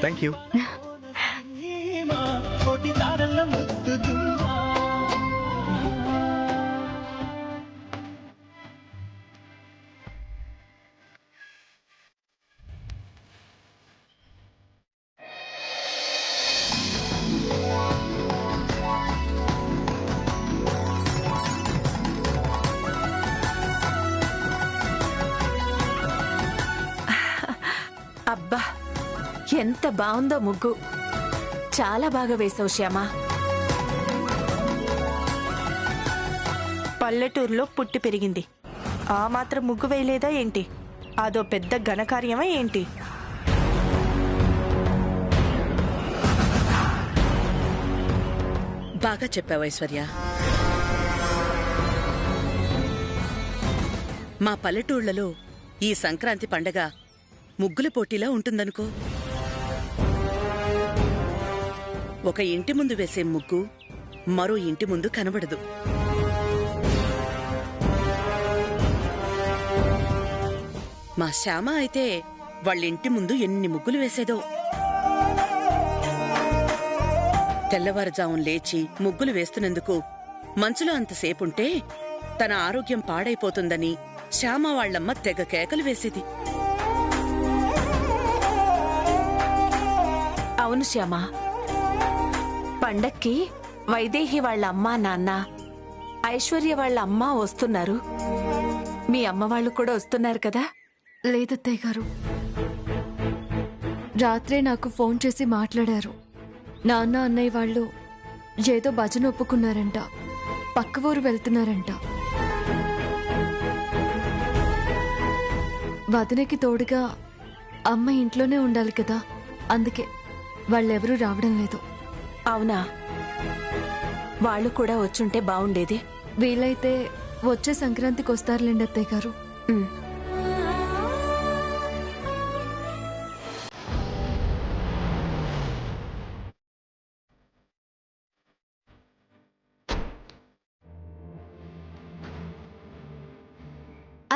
Thank you. అబ్బా ఎంత బాగుందో ముగ్గు. చాలా బాగా వేసావు శ్యామ. పల్లెటూరులో పుట్టి పెరిగింది, ఆ మాత్రం ముగ్గు వేయలేదా ఏంటి? అదో పెద్ద ఘనకార్యమా ఏంటి? బాగా చెప్పావు ఐశ్వర్య. మా పల్లెటూళ్లలో ఈ సంక్రాంతి పండగ ముగ్గుల పోటీలా ఉంటుందనుకో. ఒక ఇంటి ముందు వేసే ముగ్గు మరో ఇంటి ముందు కనబడదు. మా శ్యామ అయితే వాళ్ళింటి ముందు ఎన్ని ముగ్గులు వేసేదో. తెల్లవారుజామున లేచి ముగ్గులు వేస్తున్నందుకు మంచులో అంతసేపుంటే తన ఆరోగ్యం పాడైపోతుందని శ్యామ వాళ్లమ్మ తెగ కేకలు వేసేది. అవును శ్యామ, పండక్కి వైదేహి వాళ్ళ అమ్మా నాన్న, ఐశ్వర్య వాళ్ళ అమ్మ వస్తున్నారు. మీ అమ్మ వాళ్ళు కూడా వస్తున్నారు కదా? లేదత్తయ్య గారు, రాత్రే నాకు ఫోన్ చేసి మాట్లాడారు. నాన్న అన్నయ్య వాళ్ళు ఏదో భజన ఒప్పుకున్నారంట, పక్క ఊరు వెళ్తున్నారంట. వదినకి తోడుగా అమ్మ ఇంట్లోనే ఉండాలి కదా, అందుకే వాళ్ళెవరూ రావడం లేదు. అవునా? వాళ్ళు కూడా వచ్చుంటే బావుండేది. వీలైతే వచ్చే సంక్రాంతికి వస్తారులేండి అత్తయ్య గారు.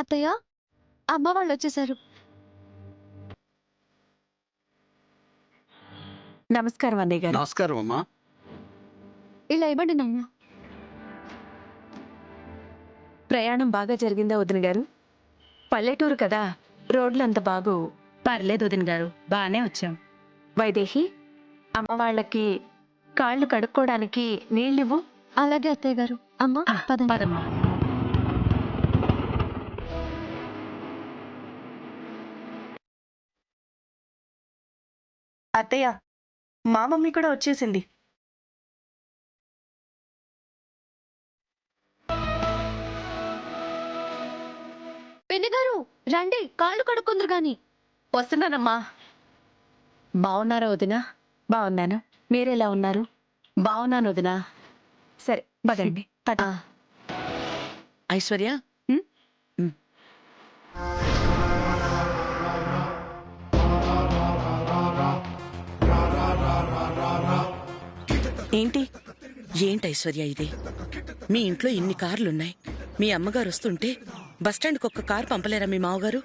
అత్తయ్య, అమ్మ వాళ్ళు వచ్చేసారు. నమస్కారం అన్నయ్య గారు. నమస్కారం అమ్మా. ఇలా ఇవ్వండి నాన్న. ప్రయాణం బాగా జరిగిందా వదిన గారు? పల్లెటూరు కదా, రోడ్లు అంత బాగోవు. పర్లేదు వదిన గారు, బాగానే వచ్చాం. వైదేహి, అమ్మ వాళ్ళకి కాళ్ళు కడుక్కోవడానికి నీళ్ళివ్వు. అలాగే అత్తయ్య గారు. అమ్మ పదండి. పదమ్మా. అత్తయ్య, మా మమ్మీ కూడా వచ్చేసింది. పెళ్లి గారు రండి, కాళ్ళు కడుక్కుందరు గాని. వస్తున్నానమ్మా. బాగున్నారా వదినా? బాగున్నాను. మీరెలా ఉన్నారు? బాగున్నాను వదినా. సరే పదండి. ఐశ్వర్య, ఏంటి ఏంటి ఐశ్వర్య ఇది? మీ ఇంట్లో ఇన్ని కార్లున్నాయి. మీ అమ్మగారు వస్తుంటే బస్టాండ్కి ఒక్క కారు పంపలేరా మీ మావగారు?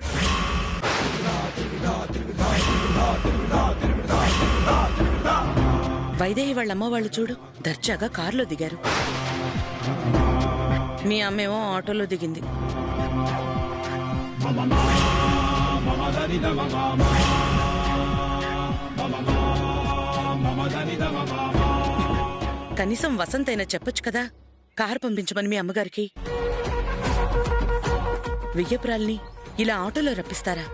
వైదేహి వాళ్ళ అమ్మ వాళ్ళు చూడు, దర్జాగా కారులో దిగారు. మీ అమ్మేమో ఆటోలో దిగింది. కనీసం వసంత్ అయినా చెప్పొచ్చు కదా కారు పంపించమని మీ అమ్మగారికి. వియ్యపురాల్ని ఇలా ఆటోలో రప్పిస్తారా?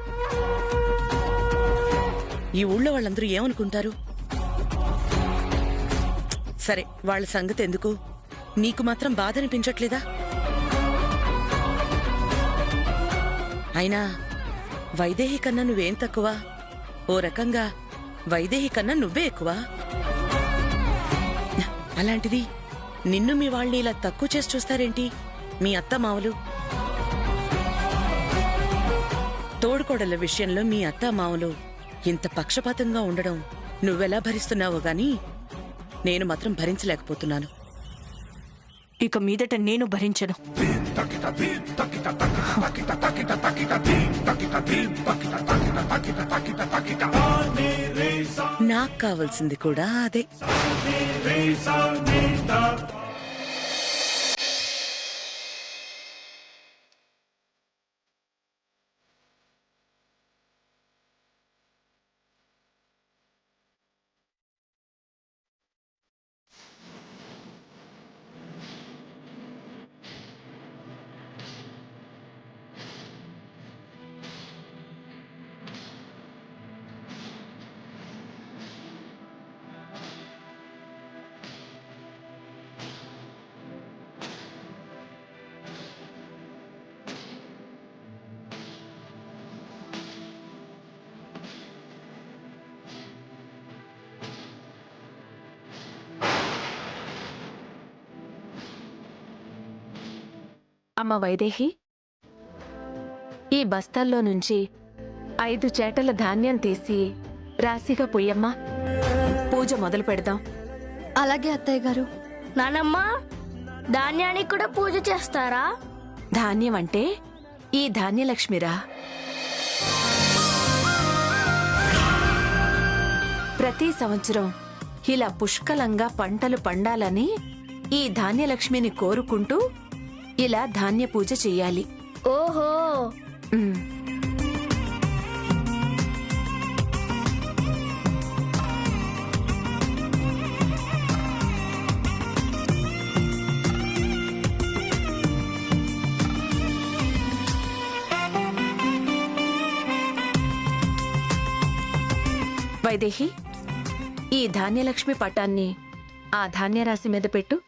ఈ ఊళ్ళో వాళ్ళందరూ ఏమనుకుంటారు? సరే, వాళ్ళ సంగతి ఎందుకు, నీకు మాత్రం బాధ అనిపించట్లేదా? అయినా వైదేహి కన్నా నువ్వేం తక్కువ? ఓ రకంగా వైదేహి కన్నా నువ్వే ఎక్కువ. అలాంటిది నిన్ను మీ వాళ్ళని ఇలా తక్కువ చేసి చూస్తారేంటి మీ అత్త మావలు? తోడుకోడల విషయంలో మీ అత్త మావలు ఇంత పక్షపాతంగా ఉండడం నువ్వెలా భరిస్తున్నావో గాని నేను మాత్రం భరించలేకపోతున్నాను. ఇక మీదట నేను భరించను. నాకు కావలసింది కూడా అదే. అమ్మ వైదేహి, ఈ బస్తాల్లో నుంచి 5 చేటల ధాన్యం తీసి రాశిగా పొయ్యమ్మా. పూజ మొదలు పెడదాం. అలాగే అత్తయ్య గారు. నానమ్మ, ధాన్యానికి కూడా పూజ చేస్తారా? ధాన్యం అంటే ఈ ధాన్యలక్ష్మిరా. ప్రతి సంవత్సరం ఇలా పుష్కలంగా పంటలు పండాలని ఈ ధాన్యలక్ష్మిని కోరుకుంటూ ఇలా ధాన్య పూజ చెయ్యాలి. ఓహో. ఉమ్. వైదేహి, ఈ ధాన్యలక్ష్మి పటాన్ని ఆ ధాన్యరాశి మీద పెట్టు.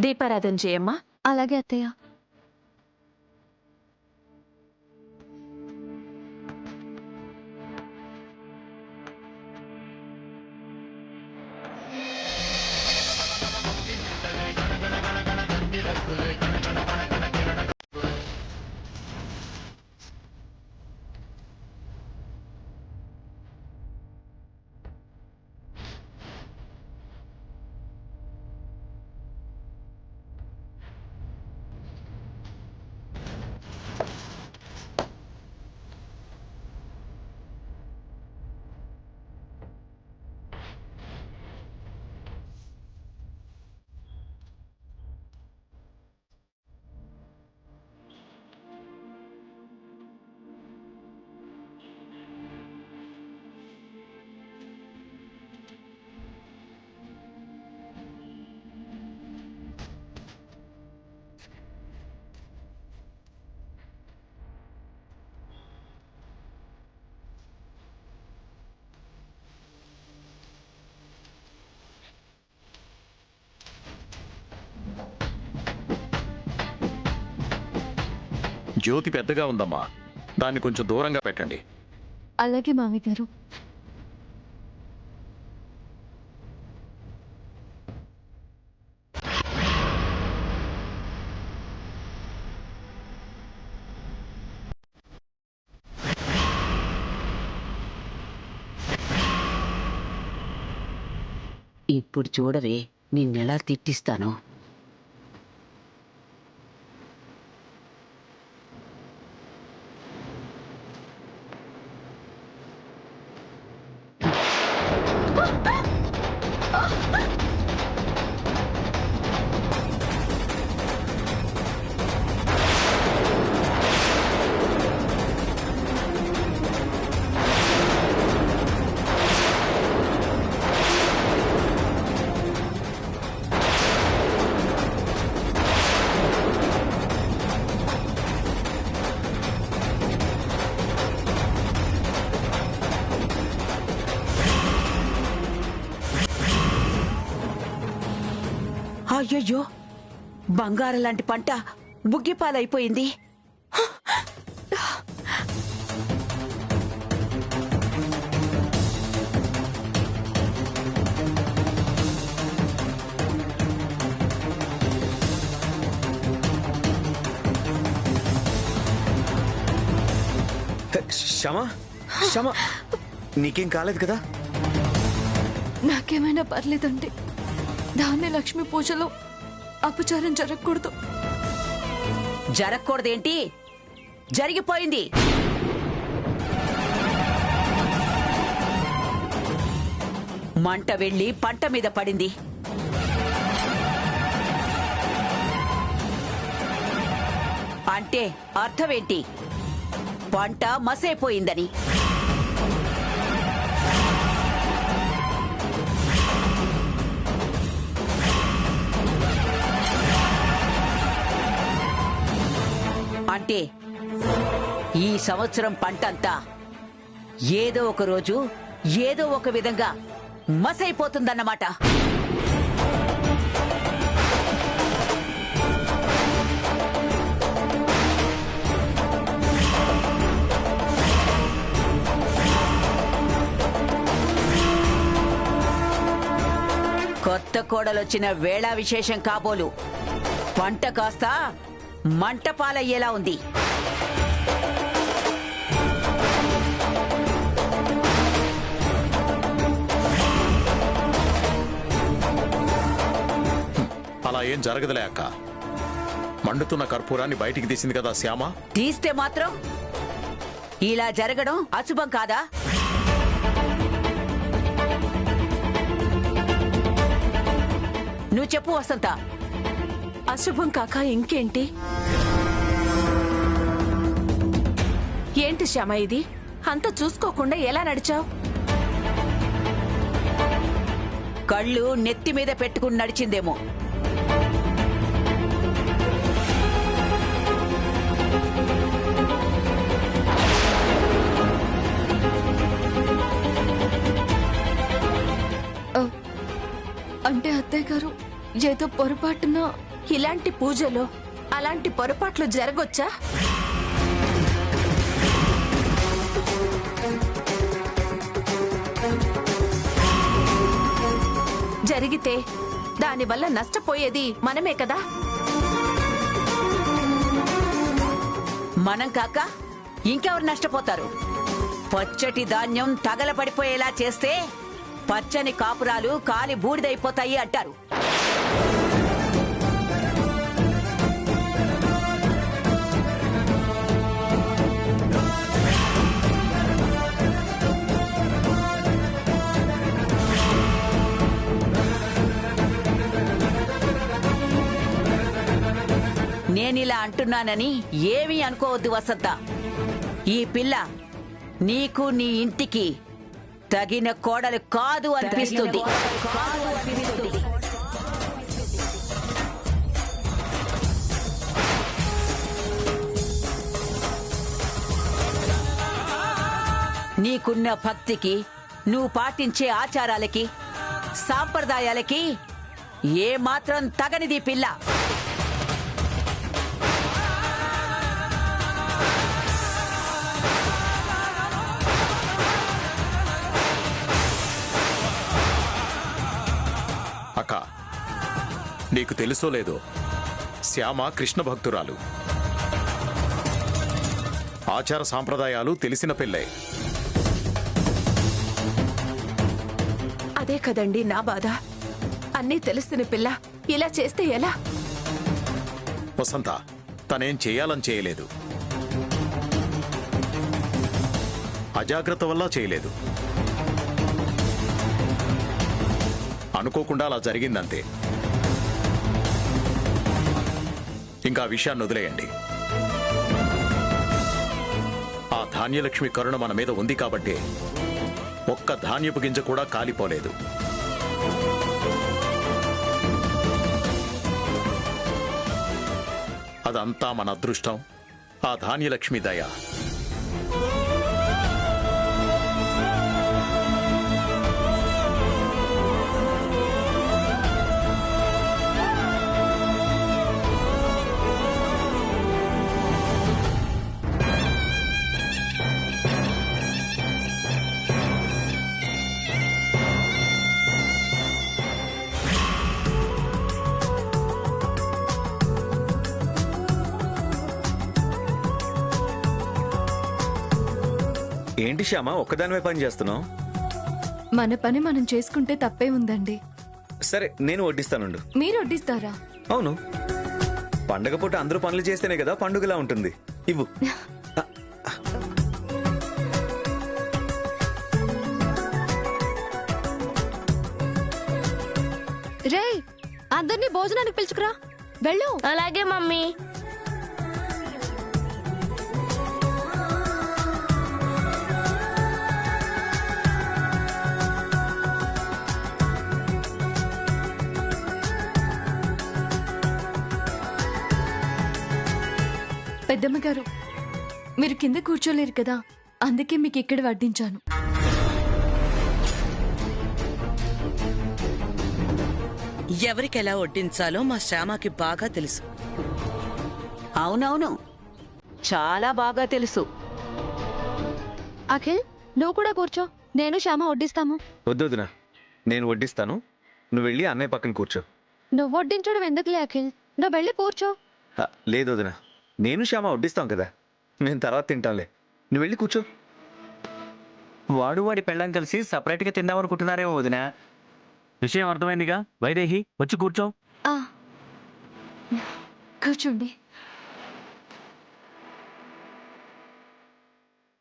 దీపారాధన చేయమ్మా. అలాగే అత్తయ్య. జ్యోతి పెద్దగా ఉందమ్మా, దాన్ని కొంచెం దూరంగా పెట్టండి. అలాగే మామయ్య గారు. ఇప్పుడు చూడవే, నిన్నెలా తిట్టిస్తాను. అయ్యయ్యో, బంగారం లాంటి పంట బుగ్గిపాలైపోయింది. శ్యామా శ్యామా నీకేం కాలేదు కదా? నాకేమైనా పర్లేదండి. ధాన్యలక్ష్మి పూజలో అపచారం జరగకూడదు. జరగకూడదేంటి? జరిగిపోయింది. మంట వెళ్ళి పంట మీద పడింది. అంటే అర్థమేంటి? పంట మసైపోయిందని. అంటే ఈ సంవత్సరం పంటంతా ఏదో ఒక రోజు ఏదో ఒక విధంగా మసైపోతుందన్నమాట. కొత్త కోడలొచ్చిన వేళ విశేషం కాబోలు పంట కాస్త మంటపాలయ్యేలా ఉంది. అలా ఏం జరగదులే అక్క. మండుతున్న కర్పూరాన్ని బయటికి తీసింది కదా శ్యామ. తీస్తే మాత్రం ఇలా జరగడం అశుభం కాదా? నువ్వు చెప్పు వసంత. అశుభం కాక ఇంకేంటి? ఏంటి శ్యామ ఇది? అంత చూసుకోకుండా ఎలా నడిచావు? కళ్ళు నెత్తి మీద పెట్టుకుని నడిచిందేమో. అంటే అత్తయ్య గారు ఏదో పొరపాటున ఇలాంటి పూజలో అలాంటి పొరపాట్లు జరగొచ్చా? జరిగితే దానివల్ల నష్టపోయేది మనమే కదా. మనం కాక ఇంకెవరు నష్టపోతారు? పచ్చటి ధాన్యం తగలబడిపోయేలా చేస్తే పచ్చని కాపురాలు కాలి బూడిదైపోతాయి అంటారు. నేనిలా అంటున్నానని ఏమీ అనుకోవద్దు వసంత. ఈ పిల్ల నీకు నీ ఇంటికి తగిన కోడలు కాదు అనిపిస్తుంది. నీకున్న భక్తికి, నువ్వు పాటించే ఆచారాలకి, సాంప్రదాయాలకి ఏమాత్రం తగనిది పిల్ల. అక్క, నీకు తెలుసో లేదో, శ్యామ కృష్ణ భక్తురాలు. ఆచార సాంప్రదాయాలు తెలిసిన పిల్లే. అదే కదండి నా బాధ. అన్నీ తెలిసిన పిల్ల ఇలా చేస్తే ఎలా? వసంత, తనేం చేయాలని చేయలేదు. అజాగ్రత్త వల్ల చేయలేదు. అనుకోకుండా అలా జరిగిందంతే. ఇంకా ఆ విషయాన్ని వదిలేయండి. ఆ ధాన్యలక్ష్మి కరుణ మన మీద ఉంది కాబట్టి ఒక్క ధాన్యపు గింజ కూడా కాలిపోలేదు. అదంతా మన అదృష్టం, ఆ ధాన్యలక్ష్మి దయ. ఏంటి శ్యామ ఒక్కదానివే పని చేస్తున్నావు? మన పని మనం చేసుకుంటే తప్పే ఉందండి. సరే నేను వడ్డిస్తానుండు. మీరు వడ్డిస్తారా? అవును, పండగ పూట అందరూ పనులు చేస్తేనే కదా పండుగలా ఉంటుంది. ఇవ్వు. రే, అందరినీ భోజనానికి పిలుచుకురా. వెళ్ళు. అలాగే మమ్మీ. పెద్దమ్మ గారు, మీరు కింద కూర్చోలేరు కదా, అందుకే మీకు ఇక్కడ వడ్డించాను. ఎవరికెలా వడ్డించాలో మా శ్యామకి బాగా తెలుసు. అవునవును, చాలా బాగా తెలుసు. అఖిల్, నువ్వు కూడా కూర్చో, నేను శ్యామ వడ్డిస్తాము. వద్దునా, నేను వడ్డిస్తాను. నువ్వు వెళ్ళి అన్నయ్య పక్కన కూర్చో. నువ్వు వడ్డించడం ఎందుకులే అఖిల్, నువ్వు వెళ్ళి కూర్చో. లేదు వదినా, నేను శ్యామ వడ్డిస్తాం కదా, నేను తర్వాత తింటాంలే. నువ్వు వెళ్ళి కూర్చో. వాడు వాడి పెళ్ళం కలిసి సపరేట్గా తిందామనుకుంటున్నారేమో వదిన. విషయం అర్థమైందిగా. వైదేహి, వచ్చి కూర్చో. కూర్చోండి.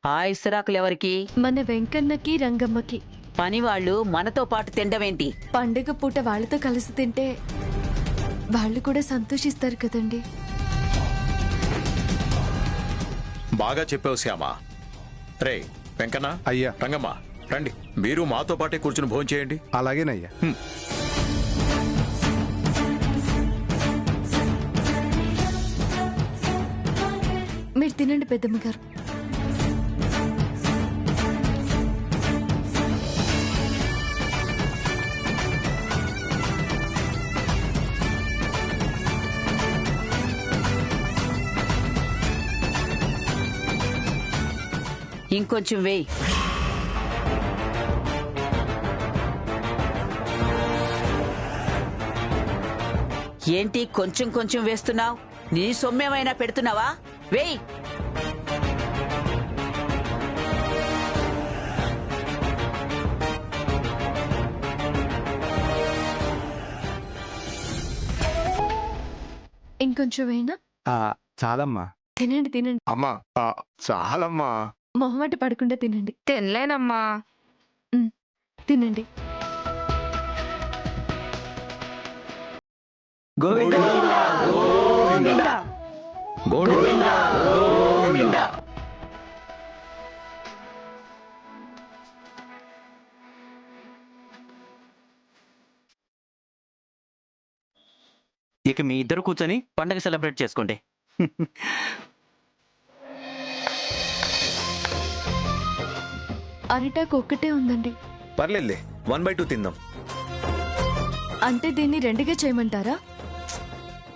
ఆ ఇస్తరాకులు ఎవరికి? మన వెంకన్నకి, రంగమ్మకి. పని వాళ్ళు మనతో పాటు తినడమేంటి? పండుగ పూట వాళ్ళతో కలిసి తింటే వాళ్ళు కూడా సంతోషిస్తారు కదండి. బాగా చెప్పావు శ్యామ. రే వెంకన్న, అయ్యా. రంగమ్మ, రండి, మీరు మాతో పాటే కూర్చుని భోజనం చేయండి. అలాగేనయ్యా. మీరు తినండి పెద్దమ్మ గారు. ఇంకొంచెం వేయి. ఏంటి కొంచెం కొంచెం వేస్తున్నావు? నీ సొమ్మేమైనా పెడుతున్నావా? వేయి. ఇంకొంచెం వేయనా? చాలమ్మా. తినండి తినండి. అమ్మా చాలమ్మా. మొహమాట పడకుండా తినండి. తినలేనమ్మా. తినండి. ఇక మీ ఇద్దరు కూర్చొని పండగ సెలబ్రేట్ చేసుకోండి. అరిటాకు ఒక్కటే ఉందండి. పర్లేదులే, 1/2 తిందాం. అంటే దీన్ని రెండుగా చేయమంటారా?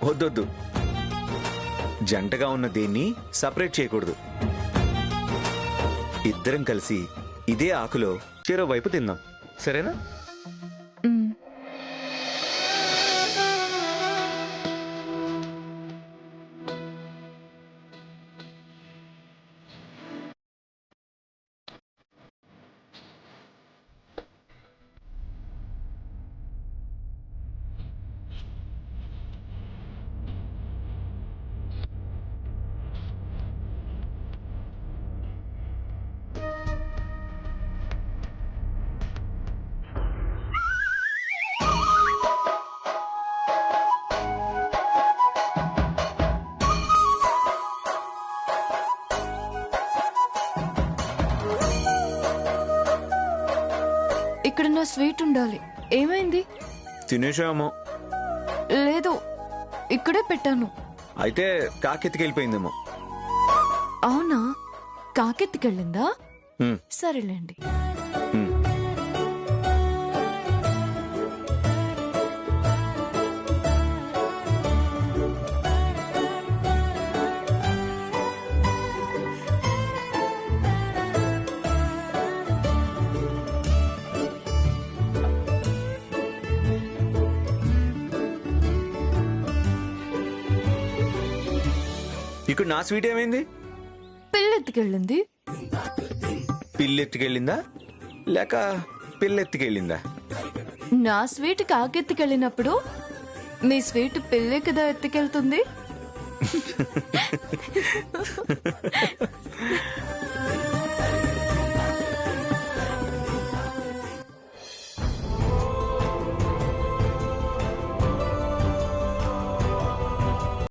వద్దొద్దు, జంటగా ఉన్న దేన్ని సపరేట్ చేయకూడదు. ఇద్దరం కలిసి ఇదే ఆకులో చెరో వైపు తిందాం, సరేనా? ఇక్కడ నా స్వీట్ ఉండాలి. ఏమైంది? తినేసామో. లేదు, ఇక్కడే పెట్టాను. అయితే కాకెత్తికెళ్ళిపోయిందేమో. అవునా? కాకెత్తికెళ్ళిందా? సరేలేండి. ఇక్కడ నా స్వీట్ ఏమైంది? పిల్లెత్తికెళ్ళింది. పిల్లెత్తుకెళ్ళిందా లేక పిల్లెత్తుకెళ్ళిందా? నా స్వీట్ కాకెత్తుకెళ్ళినప్పుడు మీ స్వీట్ పిల్లే కదా ఎత్తుకెళ్తుంది.